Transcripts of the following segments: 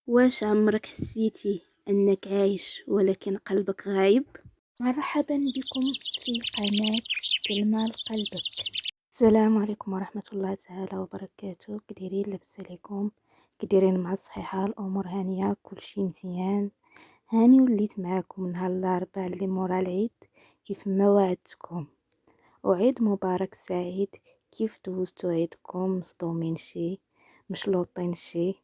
واش عمرك حسيتي أنك عايش ولكن قلبك غايب؟ مرحبا بكم في قناة كلمة لقلبك. السلام عليكم ورحمة الله تعالى وبركاته. كديرين؟ لاباس عليكم؟ كديرين مع الصحيحة؟ الأمور هانية؟ كلشي مزيان؟ هاني وليت معاكم نهار الأربعاء اللي مورا العيد كيف ما وعدتكم، وعيد مبارك سعيد. كيف دوزتو عيدكم؟ مصدومين شي؟ مشلوطين شي؟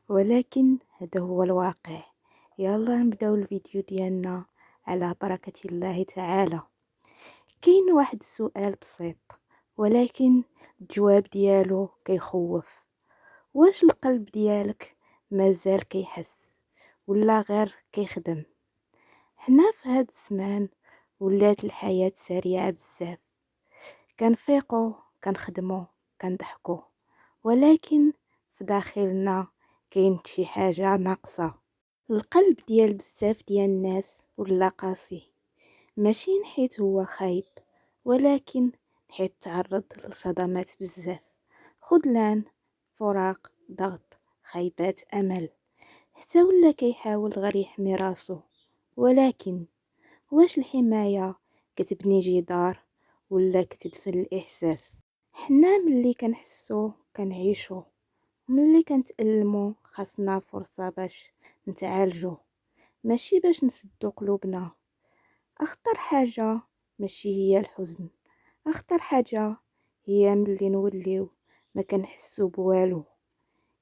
ولكن هذا هو الواقع. يلا نبداو الفيديو ديالنا على بركة الله تعالى. كاين واحد السؤال بسيط ولكن الجواب ديالو كيخوف. واش القلب ديالك مازال كيحس ولا غير كيخدم؟ حنا في هاد الزمان ولات الحياة سريعة بزاف، كنفيقو كنخدمو كنضحكو، ولكن في داخلنا كاين شي حاجة ناقصة. القلب ديال بزاف ديال الناس ولا قاسي، ماشي نحيت هو خايب، ولكن حيت تعرض لصدمات بزاف: خذلان، فراق، ضغط، خيبات امل، حتى ولا كيحاول غير يحمي راسو. ولكن واش الحماية كتبني جدار ولا كتدفن الاحساس؟ حنا ملي كنحسو كنعيشو، ملي كنتألمو خاصنا فرصة باش نتعالجو، ماشي باش نسدو قلوبنا. اخطر حاجة ماشي هي الحزن، اخطر حاجة هي ملي نوليو ما كنحسو بوالو،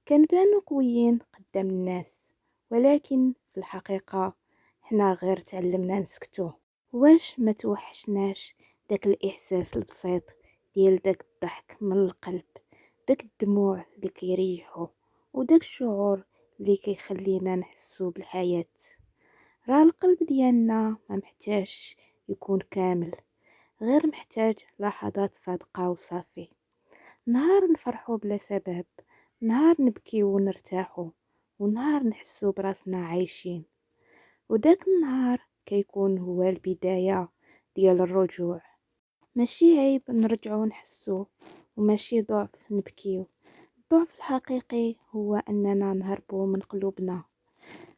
كنبانو قويين قدام الناس، ولكن في الحقيقة حنا غير تعلمنا نسكتو. واش ما توحشناش داك الاحساس البسيط ديال داك الضحك من القلب، داك الدموع اللي كيريحو، وداك الشعور اللي كيخلينا نحسو بالحياة؟ راه القلب ديالنا ما محتاج يكون كامل، غير محتاج لحظات صادقة وصافي. نهار نفرحو بلا سبب، نهار نبكيو ونرتاحو، ونهار نحسو براسنا عايشين. وداك النهار كيكون هو البداية ديال الرجوع. ماشي عيب نرجعو نحسو، وماشي ضعف نبكيو. الضعف الحقيقي هو أننا نهربو من قلوبنا.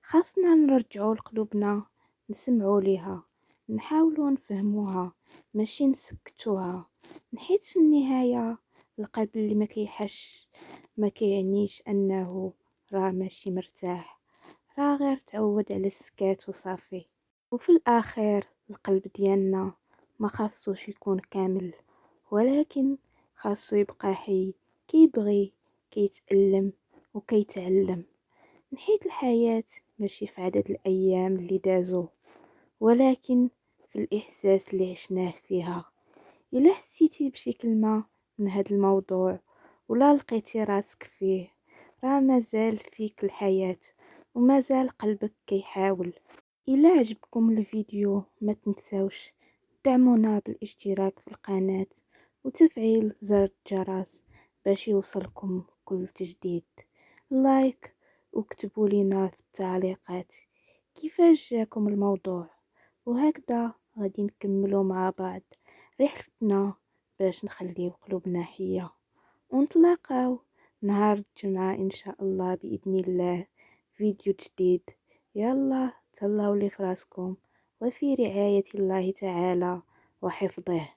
خاصنا نرجعو لقلوبنا، نسمعو ليها، نحاولو نفهموها، ماشي نسكتوها. نحيت في النهاية القلب اللي ما كيحش ما كيعنيش انه راه ماشي مرتاح، راه غير تعود على السكات وصافي. وفي الاخير القلب ديالنا ما خاصوش يكون كامل، ولكن خاصو يبقى حي، كيبغي، كيتألم وكيتعلم. نحيت الحياة ماشي في عدد الأيام اللي دازو، ولكن في الإحساس اللي عشناه فيها. إلا حسيتي بشي كلمة من هاد الموضوع ولا لقيتي راسك فيه، راه مازال فيك الحياة ومازال قلبك كيحاول. إلا عجبكم الفيديو ما تنساوش دعمونا بالاشتراك في القناة وتفعيل زر الجرس باش يوصلكم كل جديد. لايك، واكتبوا لنا في التعليقات كيفاش جاكم الموضوع، وهكذا غادي نكملوا مع بعض رحلتنا باش نخليو قلوبنا حية. ونتلاقاو نهار الجمعة إن شاء الله بإذن الله فيديو جديد. يلا تهلاو لي فراسكم، وفي رعاية الله تعالى وحفظه.